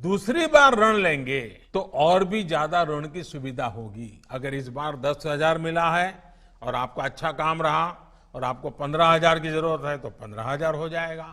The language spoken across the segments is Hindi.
दूसरी बार ऋण लेंगे तो और भी ज्यादा ऋण की सुविधा होगी। अगर इस बार 10,000 मिला है और आपका अच्छा काम रहा और आपको 15,000 की जरूरत है तो 15,000 हो जाएगा।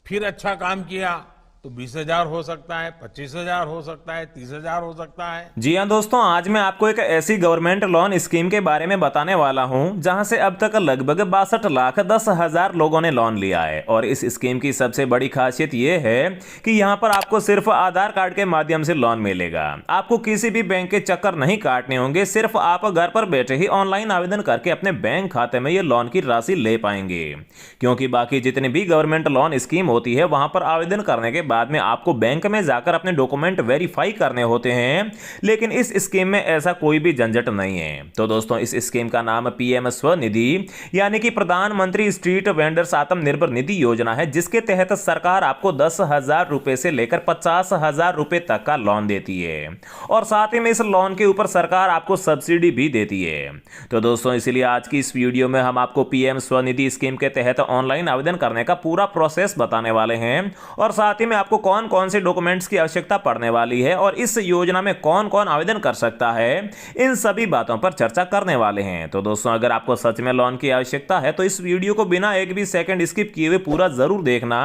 फिर अच्छा काम किया तो 20,000 हो सकता है, 25,000 हो सकता है, 30,000 हो सकता है। जी हाँ दोस्तों, आज मैं आपको एक ऐसी गवर्नमेंट लोन स्कीम के बारे में बताने वाला हूं जहां से अब तक लगभग 62,10,000 लोगों ने लोन लिया है। और इस स्कीम की सबसे बड़ी खासियत यह है कि यहां पर आपको सिर्फ आधार कार्ड के माध्यम से लोन मिलेगा। आपको किसी भी बैंक के चक्कर नहीं काटने होंगे, सिर्फ आप घर पर बैठे ही ऑनलाइन आवेदन करके अपने बैंक खाते में ये लोन की राशि ले पाएंगे। क्योंकि बाकी जितनी भी गवर्नमेंट लोन स्कीम होती है वहां पर आवेदन करने के बाद में आपको बैंक में जाकर अपने डॉक्यूमेंट वेरीफाई करने होते हैं, लेकिन इस स्कीम में ऐसा कोई भी झंझट नहीं है। तो दोस्तों, इस स्कीम का नाम पीएम स्वनिधि यानी कि प्रधानमंत्री स्ट्रीट वेंडर्स आत्मनिर्भर निधि योजना है, जिसके तहत सरकार आपको 10,000 रुपए से लेकर 50,000 रुपए तक का लोन देती है और साथ ही में इस लोन के ऊपर सरकार आपको सब्सिडी भी देती है। तो दोस्तों, इसलिए आज की इस वीडियो में हम आपको पीएम स्वनिधि स्कीम के तहत ऑनलाइन आवेदन करने का पूरा प्रोसेस बताने वाले हैं और साथ ही में आपको कौन कौन से डॉक्यूमेंट्स की आवश्यकता पड़ने वाली है और इस योजना में कौन कौन आवेदन कर सकता है, इन सभी बातों पर चर्चा करने वाले हैं। तो दोस्तों, अगर आपको सच में लोन की आवश्यकता है तो इस वीडियो को बिना एक भी सेकंड स्किप किए हुए पूरा जरूर देखना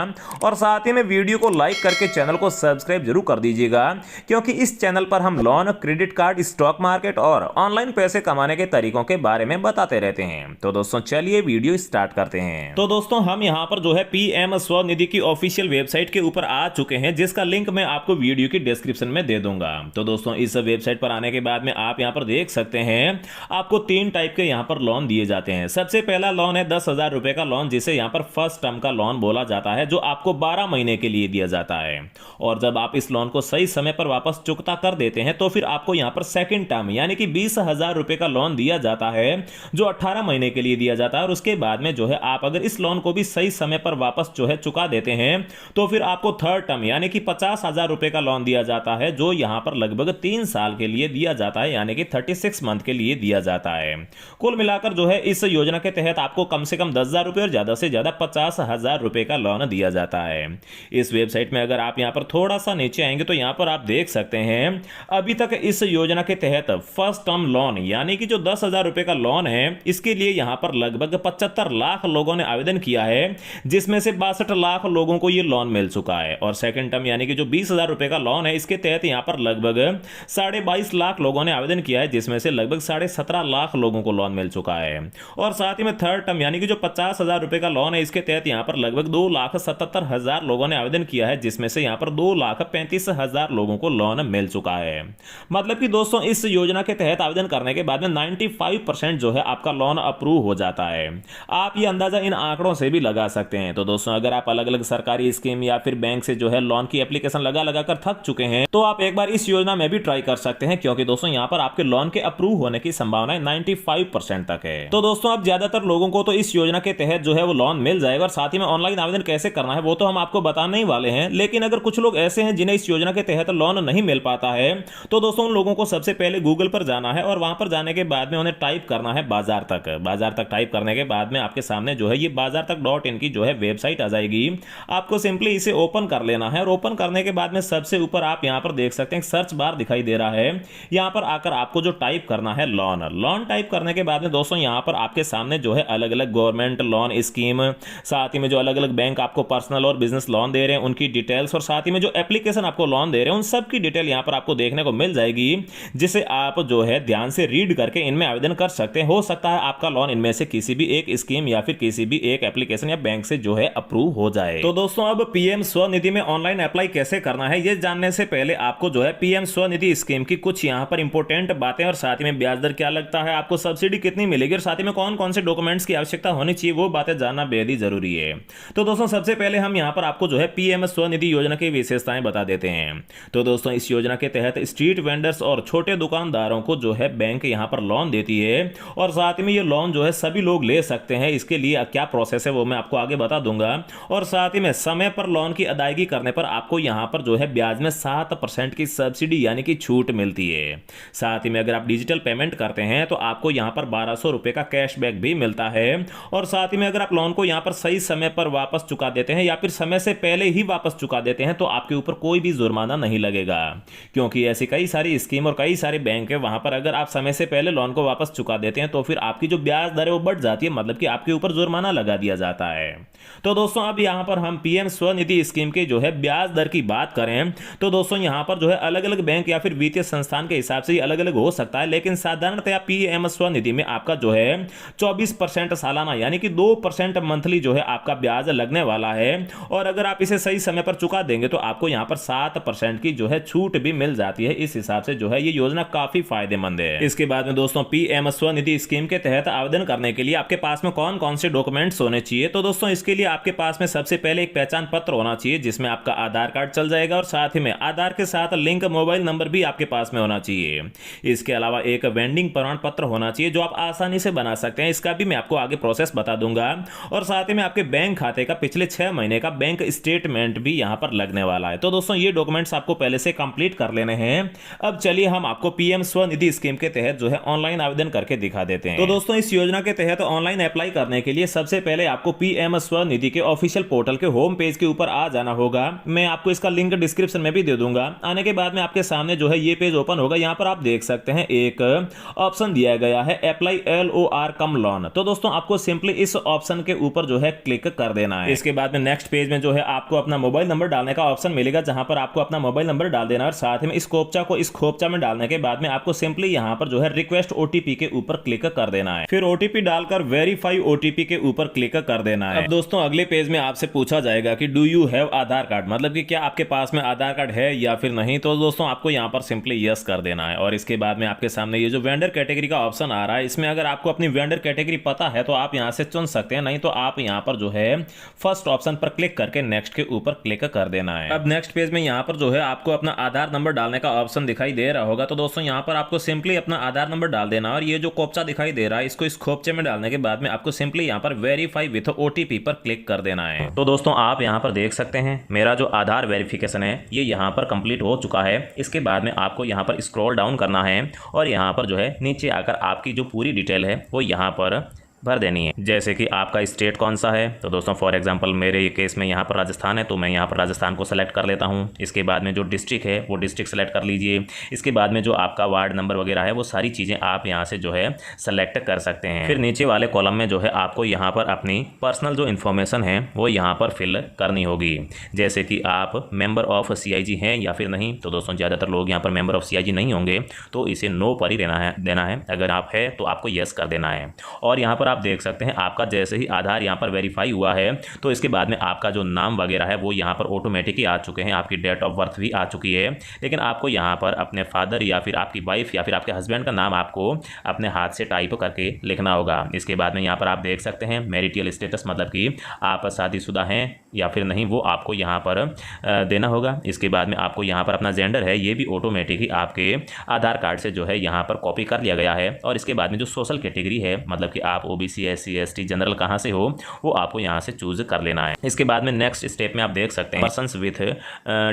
और साथ ही में वीडियो को लाइक करके चैनल को सब्सक्राइब जरूर कर दीजिएगा, क्योंकि इस चैनल पर हम loan, credit card, stock market और ऑनलाइन पैसे कमाने के तरीकों के बारे में बताते रहते हैं। तो दोस्तों, चलिए वीडियो स्टार्ट करते हैं। तो दोस्तों, हम यहां पर जो है पीएम स्वनिधि की ऑफिशियल वेबसाइट के ऊपर आ चुके हैं, जिसका लिंक मैं आपको वीडियो की डिस्क्रिप्शन में दे दूंगा। तो दोस्तों, इस वेबसाइट पर आने के बाद में आप यहां पर देख सकते हैं आपको 3 टाइप के यहां पर लोन दिए जाते हैं। सबसे पहला लोन है 10,000 रुपए का लोन, जिसे यहां पर फर्स्ट टर्म का लोन बोला जाता है, जो आपको 12 महीने के लिए दिया जाता है। और जब आप इस लोन को सही समय पर वापस चुकता कर देते हैं तो फिर आपको यहां पर सेकंड टर्म यानी कि 20,000 रुपए का लोन दिया जाता है, जो 18 महीने के लिए दिया जाता है। और उसके बाद में जो है आप अगर इस लोन को भी सही समय पर वापस जो है चुका देते हैं तो फिर आपको थर्ड टर्म यानी कि 50,000 रुपए का लोन दिया जाता है, जो यहां पर लगभग 3 साल के लिए दिया जाता है, यानी कि 36 मंथ के लिए दिया जाता है। कुल मिलाकर जो है इस योजना के तहत आपको कम से कम 10,000 रुपए और ज्यादा से ज्यादा 50,000 रुपए का लोन दिया जाता है। इस वेबसाइट में अगर आप यहां पर थोड़ा सा नीचे आएंगे तो यहां पर आप देख सकते हैं अभी तक इस योजना के तहत फर्स्ट टर्म लोन यानी कि जो 10,000 रुपए का लोन है, इसके लिए यहां पर लगभग 75 लाख लोगों ने आवेदन किया है, जिसमें से 62 लाख लोगों को यह लोन मिल चुका है। और सेकंड टर्म यानी कि जो 20,000 रुपए का लोन है, इसके तहत यहां पर लगभग 22.5 लाख लोगों ने आवेदन किया है, जिसमें से लगभग 17.5 लाख लोगों को लोन मिल चुका है। और साथ ही में थर्ड टर्म यानी कि जो 50,000 रुपए का लोन है, इसके तहत यहां पर लगभग 2,77,000 लोगों ने आवेदन किया है, जिसमें से यहां पर 2,35,000 लोगों को लोन मिल चुका है। मतलब कि दोस्तों, इस योजना के तहत आवेदन करने के बाद में 95% जो है आपका लोन अप्रूव हो जाता है। आप ये अंदाजा इन आंकड़ों से भी लगा सकते हैं। तो दोस्तों, अगर आप अलग अलग सरकारी स्कीम या फिर बैंक से जो है लोन की एप्लीकेशन लगा लगा कर थक चुके हैं तो आप एक बार इस योजना में भी ट्राई कर सकते हैं, क्योंकि दोस्तों यहां पर आपके लोन के अप्रूव होने की संभावना 95% तक है। तो दोस्तों, अब ज्यादातर लोगों को तो इस योजना के तहत जो है वो लोन मिल जाएगा और साथ ही में ऑनलाइन आवेदन कैसे करना है वो तो हम आपको बताने ही वाले हैं। लेकिन अगर कुछ लोग ऐसे हैं जिन्हें इस योजना के तहत लोन नहीं मिल पाता है, तो दोस्तों उन लोगों को सबसे पहले गूगल पर जाना है और वहां पर जाने के बाद में उन्हें टाइप करना है बाजार तक। बाजार तक टाइप करने के बाद में आपके सामने जो है ये बाजार तक.in की जो है वेबसाइट आ जाएगी। आपको सिंपली इसे ओपन कर लेना है और ओपन करने के बाद में सबसे ऊपर आप यहां पर देख सकते हैं सर्च बार दिखाई दे रहा है। यहां पर आकर आपको जो टाइप करना है लोन, लोन टाइप करने के बाद में दोस्तों यहां पर आपके सामने जो है अलग अलग गवर्नमेंट लोन स्कीम, साथ ही में जो अलग अलग बैंक आपको पर्सनल और बिजनेस लोन दे रहे हैं उनकी डिटेल्स और साथ ही में जो एप्लीकेशन आपको लोन दे रहे हैं उन सब की डिटेल यहां पर आपको देखने को मिल जाएगी, जिसे आप जो है ध्यान से रीड करके इनमें आवेदन कर सकते हैं। हो सकता है आपका लोन इनमें से किसी भी एक स्कीम या फिर किसी भी एक एप्लीकेशन या बैंक से जो है अप्रूव हो जाए। तो दोस्तों, अब पीएम स्वनिधि में ऑनलाइन अप्लाई कैसे करना है ये जानने से पहले आपको जो है पीएम स्वनिधि स्कीम की कुछ यहां पर इंपॉर्टेंट बातें और साथ ही में ब्याज दर क्या लगता है, आपको सब्सिडी कितनी मिलेगी और साथ ही में कौन कौन से डॉक्यूमेंट्स की आवश्यकता होनी चाहिए वो बातें जानना बेहद ही जरूरी है। तो दोस्तों, सबसे पहले हम यहां पर आपको जो है पीएम स्वनिधि योजना की विशेषताएं बता देते हैं। तो दोस्तों, इस योजना के तहत स्ट्रीट वेंडर्स और छोटे दुकानदारों को जो है बैंक यहां पर लोन देती है और साथ में ये लोन जो है सभी लोग ले सकते हैं। इसके लिए क्या प्रोसेस है वो मैं आपको आगे बता दूंगा और साथ ही में समय पर लोन की अदायगी अदायगी करने पर आपको यहाँ पर जो है ब्याज में 7% की सब्सिडी यानी कि छूट मिलती है। साथ ही में अगर आप डिजिटल पेमेंट करते हैं तो आपको यहाँ पर 1200 रुपये का कैशबैक भी मिलता है। और साथ ही में अगर आप लोन को यहाँ पर सही समय पर वापस चुका देते हैं या फिर समय से पहले ही वापस चुका देते हैं तो आपके ऊपर कोई भी जुर्माना नहीं लगेगा, क्योंकि ऐसी कई सारी स्कीम और कई सारे बैंक है वहां पर अगर आप समय से पहले लोन को वापस चुका देते हैं तो फिर आपकी जो ब्याज दर है वो बढ़ जाती है, मतलब कि आपके ऊपर जुर्माना लगा दिया जाता है। तो दोस्तों अब यहां पर हम पीएम स्वनिधि स्कीम के जो है ब्याज दर की बात करें तो दोस्तों यहां पर जो है अलग अलग बैंक या फिर वित्तीय संस्थान के हिसाब से ही अलग अलग हो सकता है, लेकिन साधारणतया पीएम स्वनिधि में आपका जो है 24% सालाना यानी कि 2% मंथली जो है आपका ब्याज लगने वाला है। और अगर आप इसे सही समय पर चुका देंगे तो आपको यहां पर 7% की जो है छूट भी मिल जाती है। इस हिसाब से जो है ये योजना काफी फायदेमंद है। इसके बाद में दोस्तों पीएम स्वनिधि स्कीम के तहत आवेदन करने के लिए आपके पास में कौन कौन से डॉक्यूमेंट्स होने चाहिए, तो दोस्तों इसके लिए आपके पास में सबसे पहले एक पहचान पत्र होना चाहिए जिसमें आपका आधार कार्ड चल जाएगा और साथ ही में आधार के साथ लिंक मोबाइल नंबर भी आपके पास में होना चाहिए। इसके अलावा एक वेंडिंग प्रमाण पत्र होना चाहिए जो आप आसानी से बना सकते हैं, इसका भी मैं आपको आगे प्रोसेस बता दूंगा। और साथ ही में आपके बैंक खाते का पिछले 6 महीने का बैंक स्टेटमेंट भी यहां पर लगने वाला है। तो दोस्तों ये डॉक्यूमेंट्स आपको पहले से कंप्लीट कर लेने हैं। अब चलिए हम आपको पीएम स्वनिधि स्कीम के तहत जो है ऑनलाइन आवेदन करके दिखा देते हैं। तो दोस्तों इस योजना के तहत ऑनलाइन अप्लाई करने के लिए सबसे पहले आपको पीएम स्वनिधि के ऑफिशियल पोर्टल के होम पेज के ऊपर आ जाना होगा। मैं आपको इसका लिंक डिस्क्रिप्शन में भी दे दूंगा। आने के बाद में आपके सामने जो है ये पेज ओपन होगा। यहां पर आप देख सकते हैं एक ऑप्शन दिया गया है अप्लाई LOR कम लोन। तो दोस्तों आपको सिंपली इस ऑप्शन के ऊपर जो है क्लिक कर देना है। इसके बाद में नेक्स्ट पेज में जो है आपको अपना मोबाइल नंबर डालने का ऑप्शन मिलेगा जहां पर आपको अपना मोबाइल नंबर डाल देना है और साथ ही में इस खोपचा को इस खोपचा में डालने के बाद में आपको सिंपली यहां पर जो है रिक्वेस्ट OTP के ऊपर क्लिक कर देना है। फिर OTP डालकर वेरीफाई OTP के ऊपर क्लिक कर देना है। अब दोस्तों अगले पेज में आपसे पूछा जाएगा कि do you have Aadhaar card, मतलब कि क्या आपके पास में आधार कार्ड है या फिर नहीं। तो दोस्तों आपको यहां पर सिंपली यस कर देना है। और इसके बाद में आपके सामने ये जो वेंडर कैटेगरी का ऑप्शन आ रहा है इसमें अगर आपको अपनी वेंडर कैटेगरी पता है तो आप यहां से चुन सकते हैं, नहीं तो आप यहां पर जो है फर्स्ट ऑप्शन पर क्लिक करके नेक्स्ट के ऊपर क्लिक कर देना है। अब नेक्स्ट पेज में यहां पर जो है आपको अपना आधार नंबर डालने का ऑप्शन दिखाई दे रहा होगा। तो दोस्तों यहां पर आपको सिंपली अपना आधार नंबर डाल देना और ये जो खोपचा दिखाई दे रहा है इसको इस खोपचे में डालने के बाद में आपको सिंपली यहां पर वेरीफाई विथ OTP पर क्लिक कर देना है। तो दोस्तों आप यहां पर देख सकते हैं मेरा जो आधार वेरिफिकेशन है ये यहां पर कंप्लीट हो चुका है। इसके बाद में आपको यहां पर स्क्रॉल डाउन करना है और यहां पर जो है नीचे आकर आपकी जो पूरी डिटेल है वो यहां पर भर देनी है, जैसे कि आपका स्टेट कौन सा है। तो दोस्तों फॉर एग्जांपल मेरे केस में यहाँ पर राजस्थान है तो मैं यहाँ पर राजस्थान को सेलेक्ट कर लेता हूँ। इसके बाद में जो डिस्ट्रिक्ट है वो डिस्ट्रिक्ट सेलेक्ट कर लीजिए। इसके बाद में जो आपका वार्ड नंबर वगैरह है वो सारी चीज़ें आप यहाँ से जो है सेलेक्ट कर सकते हैं। फिर नीचे वाले कॉलम में जो है आपको यहाँ पर अपनी पर्सनल जो इन्फॉर्मेशन है वो यहाँ पर फिल करनी होगी, जैसे कि आप मेंबर ऑफ CIG हैं या फिर नहीं। तो दोस्तों ज़्यादातर लोग यहाँ पर मेंबर ऑफ CIG नहीं होंगे तो इसे नो पर ही देना है। अगर आप है तो आपको यस कर देना है। और यहाँ पर आप देख सकते हैं आपका जैसे ही आधार यहाँ पर वेरीफाई हुआ है तो इसके बाद में आपका जो नाम वगैरह है वो यहाँ पर ऑटोमेटिक ही आ चुके हैं, आपकी डेट ऑफ बर्थ भी आ चुकी है। लेकिन आपको यहाँ पर अपने फादर या फिर आपकी वाइफ या फिर आपके हस्बैंड का नाम आपको अपने हाथ से टाइप करके लिखना होगा। इसके बाद में यहाँ पर आप देख सकते हैं मैरिटल स्टेटस, मतलब कि आप शादीशुदा हैं या फिर नहीं वो आपको यहाँ पर देना होगा। इसके बाद में आपको यहाँ पर अपना जेंडर है ये भी ऑटोमेटिक ही आपके आधार कार्ड से जो है यहाँ पर कॉपी कर लिया गया है। और इसके बाद में जो सोशल कैटेगरी है, मतलब कि आप OBC SC ST जनरल कहाँ से हो वो आपको यहाँ से चूज कर लेना है। इसके बाद में नेक्स्ट स्टेप में आप देख सकते हैं पर्सन्स विथ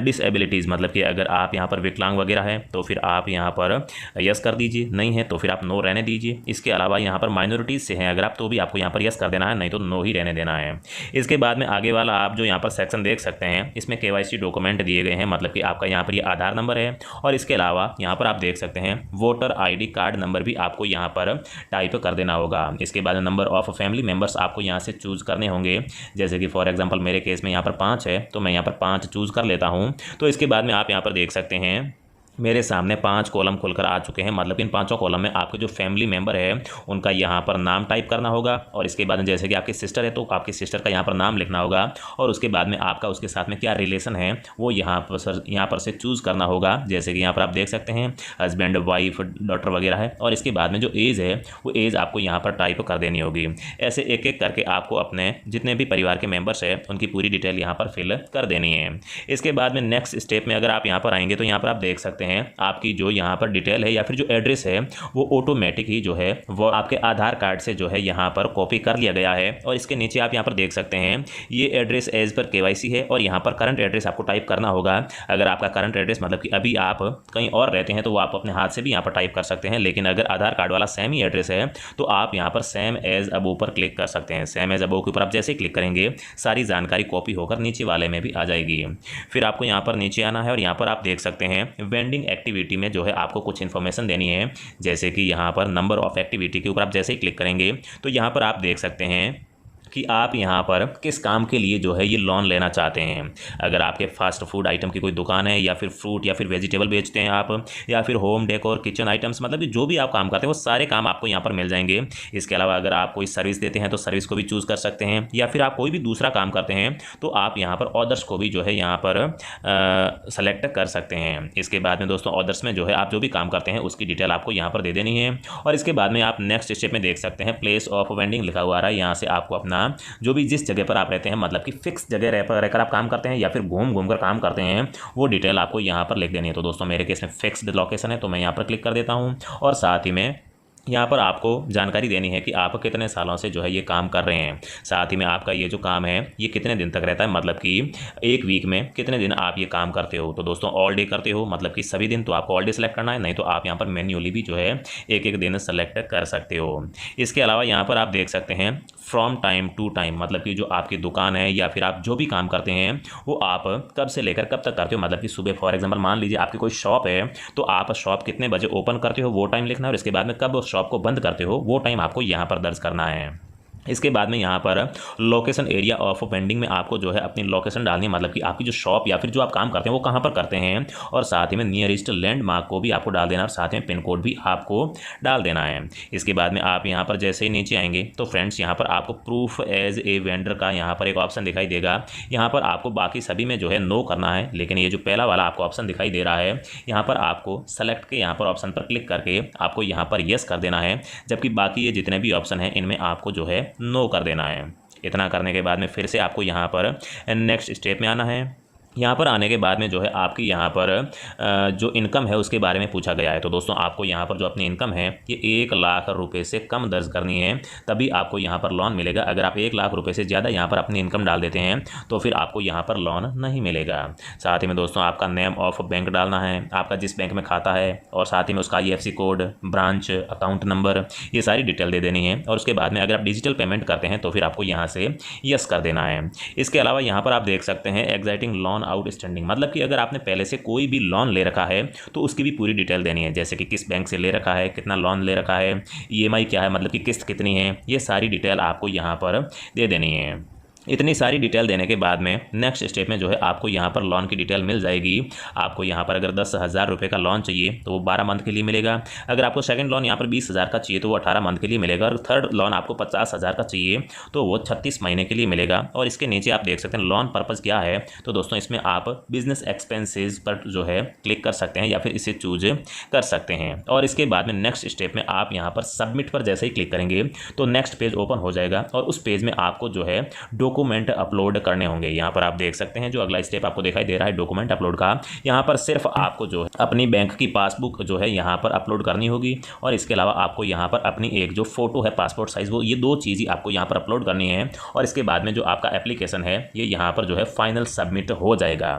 डिसेबिलिटीज़, मतलब कि अगर आप यहाँ पर विकलांग वगैरह है तो फिर आप यहाँ पर यस कर दीजिए, नहीं है तो फिर आप नो रहने दीजिए। इसके अलावा यहाँ पर माइनॉरिटीज़ से हैं अगर आप तो भी आपको यहाँ पर यस कर देना है, नहीं तो नो ही रहने देना है। इसके बाद में आगे वाला आप जो यहाँ पर सेक्शन देख सकते हैं इसमें KYC डॉक्यूमेंट दिए गए हैं, मतलब कि आपका यहाँ पर ये आधार नंबर है और इसके अलावा यहाँ पर आप देख सकते हैं वोटर ID कार्ड नंबर भी आपको यहाँ पर टाइप कर देना होगा। इसके बाद नंबर ऑफ फैमिली मेंबर्स आपको यहाँ से चूज़ करने होंगे, जैसे कि फॉर एग्जांपल मेरे केस में यहाँ पर 5 है तो मैं यहाँ पर 5 चूज़ कर लेता हूँ। तो इसके बाद में आप यहाँ पर देख सकते हैं मेरे सामने 5 कॉलम खुलकर आ चुके हैं, मतलब इन 5 कॉलम में आपके जो फैमिली मेंबर है उनका यहाँ पर नाम टाइप करना होगा। और इसके बाद जैसे कि आपकी सिस्टर है तो आपकी सिस्टर का यहाँ पर नाम लिखना होगा और उसके बाद में आपका उसके साथ में क्या रिलेशन है वो यहाँ पर से चूज़ करना होगा, जैसे कि यहाँ पर आप देख सकते हैं हस्बैंड वाइफ डॉटर वगैरह है। और इसके बाद में जो एज है वो एज आपको यहाँ पर टाइप कर देनी होगी। ऐसे एक एक करके आपको अपने जितने भी परिवार के मेंबर्स हैं उनकी पूरी डिटेल यहाँ पर फिल कर देनी है। इसके बाद में नेक्स्ट स्टेप में अगर आप यहाँ पर आएंगे तो यहाँ पर आप देख सकते हैं हैं आपकी जो यहाँ पर डिटेल है या फिर जो एड्रेस है वो ऑटोमेटिक ही जो है वो आपके आधार कार्ड से जो है यहाँ पर कॉपी कर लिया गया है। और इसके नीचे आप यहाँ पर देख सकते हैं ये एड्रेस एज पर KYC है और यहाँ पर करंट एड्रेस आपको टाइप करना होगा। अगर आपका करंट एड्रेस मतलब कि अभी आप कहीं और रहते हैं तो वो आप अपने हाथ से भी यहाँ पर टाइप कर सकते हैं, लेकिन अगर आधार कार्ड वाला सेम ही एड्रेस है तो आप यहाँ पर सेम एज अबो पर क्लिक कर सकते हैं। सेम एज अबो के ऊपर आप जैसे ही क्लिक करेंगे सारी जानकारी कॉपी होकर नीचे वाले में भी आ जाएगी। फिर आपको यहाँ पर नीचे आना है और यहाँ पर आप देख सकते हैं वेंडिंग एक्टिविटी में जो है आपको कुछ इन्फॉर्मेशन देनी है, जैसे कि यहाँ पर नंबर ऑफ एक्टिविटी के ऊपर आप जैसे ही क्लिक करेंगे तो यहाँ पर आप देख सकते हैं कि आप यहाँ पर किस काम के लिए जो है ये लोन लेना चाहते हैं। अगर आपके फास्ट फूड आइटम की कोई दुकान है या फिर फ्रूट या फिर वेजिटेबल बेचते हैं आप, या फिर होम डेकोर किचन आइटम्स, मतलब कि जो भी आप काम करते हैं वो सारे काम आपको यहाँ पर मिल जाएंगे। इसके अलावा अगर आप कोई सर्विस देते हैं तो सर्विस को भी चूज़ कर सकते हैं, या फिर आप कोई भी दूसरा काम करते हैं तो आप यहाँ पर ऑर्डर्स को भी जो है यहाँ पर सेलेक्ट कर सकते हैं। इसके बाद में दोस्तों ऑर्डर्स में जो है आप जो भी काम करते हैं उसकी डिटेल आपको यहाँ पर दे देनी है। और इसके बाद में आप नेक्स्ट स्टेप में देख सकते हैं प्लेस ऑफ वेंडिंग लिखा हुआ है। यहाँ से आपको अपना जो भी जिस जगह पर आप रहते हैं, मतलब कि फिक्स जगह रहकर आप काम करते हैं या फिर घूम कर काम करते हैं, वो डिटेल आपको यहाँ पर लिख देनी है। तो दोस्तों मेरे केस में फिक्स्ड लोकेशन है तो मैं यहाँ पर क्लिक कर देता हूँ और साथ ही में यहाँ पर आपको जानकारी देनी है कि आप कितने सालों से जो है ये काम कर रहे हैं। साथ ही में आपका ये जो काम है ये कितने दिन तक रहता है, मतलब कि एक वीक में कितने दिन आप ये काम करते हो। तो दोस्तों ऑल डे करते हो मतलब कि सभी दिन, तो आपको ऑल डे सेलेक्ट करना है, नहीं तो आप यहाँ पर मैन्युअली भी जो है एक एक दिन सेलेक्ट कर सकते हो। इसके अलावा यहाँ पर आप देख सकते हैं फ्रॉम टाइम टू टाइम, मतलब कि जो आपकी दुकान है या फिर आप जो भी काम करते हैं वो आप कब से लेकर कब तक करते हो। मतलब कि सुबह फॉर एग्जांपल मान लीजिए आपकी कोई शॉप है तो आप शॉप कितने बजे ओपन करते हो वो टाइम लिखना है, और इसके बाद में कब शॉप को बंद करते हो वो टाइम आपको यहाँ पर दर्ज करना है। इसके बाद में यहाँ पर लोकेशन एरिया ऑफ वेंडिंग में आपको जो है अपनी लोकेशन डालनी है, मतलब कि आपकी जो शॉप या फिर जो आप काम करते हैं वो कहाँ पर करते हैं, और साथ ही में नियरेस्ट लैंडमार्क को भी आपको डाल देना, और साथ में पिन कोड भी आपको डाल देना है। इसके बाद में आप यहाँ पर जैसे ही नीचे आएंगे तो फ्रेंड्स यहाँ पर आपको प्रूफ एज ए वेंडर का यहाँ पर एक ऑप्शन दिखाई देगा। यहाँ पर आपको बाकी सभी में जो है नो करना है, लेकिन ये जो पहला वाला आपको ऑप्शन दिखाई दे रहा है यहाँ पर आपको सेलेक्ट के यहाँ पर ऑप्शन पर क्लिक करके आपको यहाँ पर येस कर देना है, जबकि बाकी ये जितने भी ऑप्शन हैं इनमें आपको जो है नो कर देना है। इतना करने के बाद में फिर से आपको यहाँ पर नेक्स्ट स्टेप में आना है। यहाँ पर आने के बाद में जो है आपकी यहाँ पर जो इनकम है उसके बारे में पूछा गया है। तो दोस्तों आपको यहाँ पर जो अपनी इनकम है ये 1 लाख रुपए से कम दर्ज करनी है, तभी आपको यहाँ पर लोन मिलेगा। अगर आप 1 लाख रुपए से ज़्यादा यहाँ पर अपनी इनकम डाल देते हैं तो फिर आपको यहाँ पर लोन नहीं मिलेगा। साथ ही में दोस्तों आपका नेम ऑफ बैंक डालना है, आपका जिस बैंक में खाता है, और साथ ही में उसका IFSC code, branch, account number, ये सारी डिटेल दे देनी है। और उसके बाद में अगर आप डिजिटल पेमेंट करते हैं तो फिर आपको यहाँ से यस कर देना है। इसके अलावा यहाँ पर आप देख सकते हैं एग्जाइटिंग लोन आउटस्टैंडिंग, मतलब कि अगर आपने पहले से कोई भी लोन ले रखा है तो उसकी भी पूरी डिटेल देनी है, जैसे कि किस बैंक से ले रखा है, कितना लोन ले रखा है, EMI क्या है, मतलब कि किस्त कितनी है, ये सारी डिटेल आपको यहाँ पर दे देनी है। इतनी सारी डिटेल देने के बाद में नेक्स्ट स्टेप में जो है आपको यहाँ पर लोन की डिटेल मिल जाएगी। आपको यहाँ पर अगर 10,000 रुपये का लोन चाहिए तो वो 12 मंथ के लिए मिलेगा। अगर आपको सेकंड लोन यहाँ पर 20,000 का चाहिए तो वो 18 मंथ के लिए मिलेगा। और थर्ड लोन आपको 50,000 का चाहिए तो वो 36 महीने के लिए मिलेगा। और इसके नीचे आप देख सकते हैं लोन पर्पज़ क्या है। तो दोस्तों इसमें आप बिजनेस एक्सपेंसेस पर जो है क्लिक कर सकते हैं या फिर इसे चूज कर सकते हैं। और इसके बाद में नेक्स्ट स्टेप में आप यहाँ पर सबमिट पर जैसे ही क्लिक करेंगे तो नेक्स्ट पेज ओपन हो जाएगा, और उस पेज में आपको जो है डॉक्यूमेंट अपलोड करने होंगे। यहाँ पर आप देख सकते हैं जो अगला स्टेप आपको दिखाई दे रहा है डॉक्यूमेंट अपलोड का। यहाँ पर सिर्फ आपको जो है अपनी बैंक की पासबुक जो है यहाँ पर अपलोड करनी होगी, और इसके अलावा आपको यहाँ पर अपनी एक जो फोटो है पासपोर्ट साइज, वो ये 2 चीज़ ही आपको यहाँ पर अपलोड करनी है। और इसके बाद में जो आपका एप्लीकेशन है ये यहाँ पर जो है फाइनल सबमिट हो जाएगा।